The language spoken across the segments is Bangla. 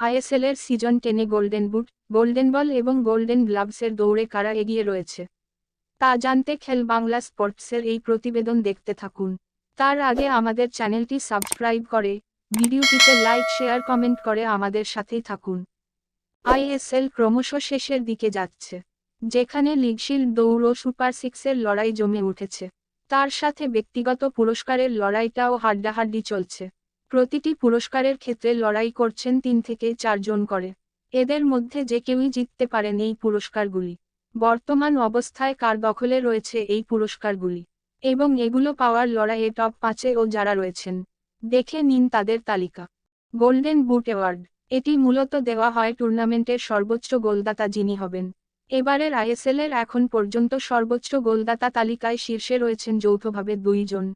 আইএসএলের সিজন 10-এ গোল্ডেন বুট, গোল্ডেন বল এবং গোল্ডেন গ্লাভসের দৌড়ে কারা এগিয়ে রয়েছে তা জানতে খেল বাংলা স্পোর্টসের এই প্রতিবেদন দেখতে থাকুন। তার আগে আমাদের চ্যানেলটি সাবস্ক্রাইব করে ভিডিওটিতে লাইক শেয়ার কমেন্ট করে আমাদের সাথেই থাকুন। আইএসএল ক্রমশ শেষের দিকে যাচ্ছে, যেখানে লিগশিল্ড দৌড় ও সুপার সিক্সের লড়াই জমে উঠেছে। তার সাথে ব্যক্তিগত পুরস্কারের লড়াইটাও হাড্ডাহাড্ডি চলছে। প্রতিটি পুরস্কারের ক্ষেত্রে লড়াই করছেন 3 থেকে 4 জন করে। এদের মধ্যে যে কেউই জিততে পারেন এই পুরস্কারগুলি। বর্তমান অবস্থায় কার দখলে রয়েছে এই পুরস্কারগুলি এবং এগুলো পাওয়ার লড়াইয়ে টপ 5-এ ও যারা রয়েছেন, দেখে নিন তাদের তালিকা। গোল্ডেন বুট অ্যাওয়ার্ড, এটি মূলত দেওয়া হয় টুর্নামেন্টের সর্বোচ্চ গোলদাতা যিনি হবেন। এবারের আইএসএলের এখন পর্যন্ত সর্বোচ্চ গোলদাতা তালিকায় শীর্ষে রয়েছেন যৌথভাবে 2 জন।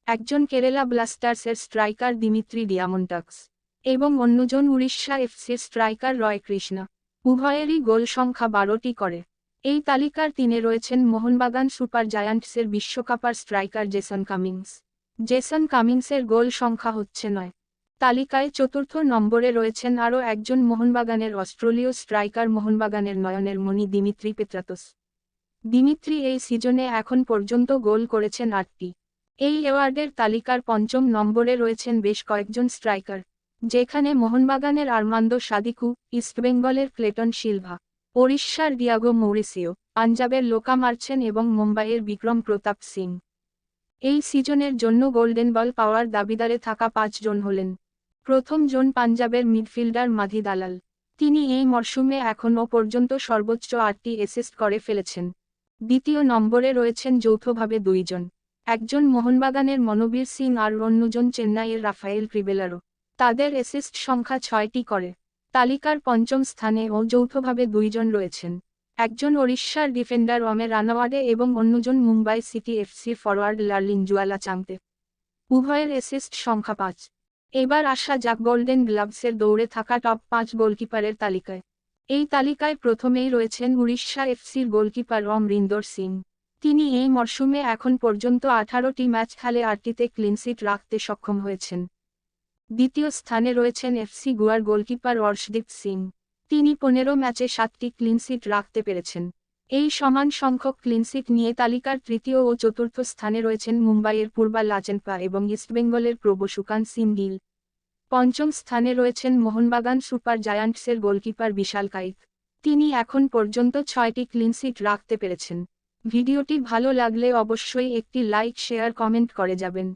একজন কেরালা ব্লাস্টার্সের স্ট্রাইকার দিমিত্রি ডিয়ামন্টাক্স এবং অন্যজন উড়িষ্যা এফসির স্ট্রাইকার রয় কৃষ্ণা। উভয়েরই গোল সংখ্যা 12টি করে। এই তালিকার 3-এ রয়েছেন Mohun Bagan super জায়ান্টসের বিশ্বকাপার striker Jason Cummings. Jason কামিংসের গোল সংখ্যা হচ্ছে 9। তালিকায় 4র্থ নম্বরে রয়েছেন আরও একজন মোহনবাগানের অস্ট্রেলীয় স্ট্রাইকার মোহনবাগানের নয়নের মণি দিমিত্রি পেত্রাতোস। দিমিত্রি এই সিজনে এখন পর্যন্ত গোল করেছেন 8টি। এই অ্যাওয়ার্ডের তালিকার 5ম নম্বরে রয়েছেন বেশ কয়েকজন স্ট্রাইকার, যেখানে মোহনবাগানের আর্মান্দো সাদিকু, ইস্টবেঙ্গলের ক্লেটন সিলভা, ওড়িশার ডিয়াগো মৌরিসিও, পাঞ্জাবের লোকা মার্চেন এবং মুম্বাইয়ের বিক্রম প্রতাপ সিং। এই সিজনের জন্য গোল্ডেন বল পাওয়ার দাবিদারে থাকা 5 জন হলেন। প্রথম জন পাঞ্জাবের মিডফিল্ডার মাধি দালাল। তিনি এই মরশুমে এখনও পর্যন্ত সর্বোচ্চ 8টি অ্যাসিস্ট করে ফেলেছেন। দ্বিতীয় নম্বরে রয়েছেন যৌথভাবে 2 জন, একজন মোহনবাগানের মনোবীর সিং আর অন্যজন চেন্নাইয়ের রাফায়েল ক্রিবেলারো। তাদের অ্যাসিস্ট সংখ্যা 6টি করে। তালিকার 5ম স্থানে ও যৌথভাবে 2 জন রয়েছেন, একজন ওড়িশার ডিফেন্ডার অমের রানাওয়াডে এবং অন্যজন Mumbai city FC forward লার্লিন জুয়ালা Chhangte. উভয়ের অ্যাসিস্ট সংখ্যা 5। এবার আসা যাক গোল্ডেন গ্লাভসের দৌড়ে থাকা টপ 5 গোলকিপারের তালিকায়। এই তালিকায় প্রথমেই রয়েছেন উড়িষ্যা এফসির গোলকিপার অমরিন্দর সিং। তিনি এই মরশুমে এখন পর্যন্ত 18টি ম্যাচ খেলে 8টিতে ক্লিনশিট রাখতে সক্ষম হয়েছেন। দ্বিতীয় স্থানে রয়েছেন এফসি গোয়ার গোলকিপার অর্শদীপ সিং। তিনি 15 ম্যাচে 7টি ক্লিনশিট রাখতে পেরেছেন। এই সমান সংখ্যক ক্লিনশিট নিয়ে তালিকার 3য় ও 4র্থ স্থানে রয়েছেন মুম্বাইয়ের পূর্বা লাচেনপা এবং ইস্টবেঙ্গলের প্রবসুকান সিং গিল। 5ম স্থানে রয়েছেন মোহনবাগান সুপার জায়ান্টসের গোলকিপার বিশাল কাইত। তিনি এখন পর্যন্ত 6টি ক্লিনশিট রাখতে পেরেছেন। ভিডিওটি ভালো লাগলে অবশ্যই একটি লাইক শেয়ার কমেন্ট করে যাবেন।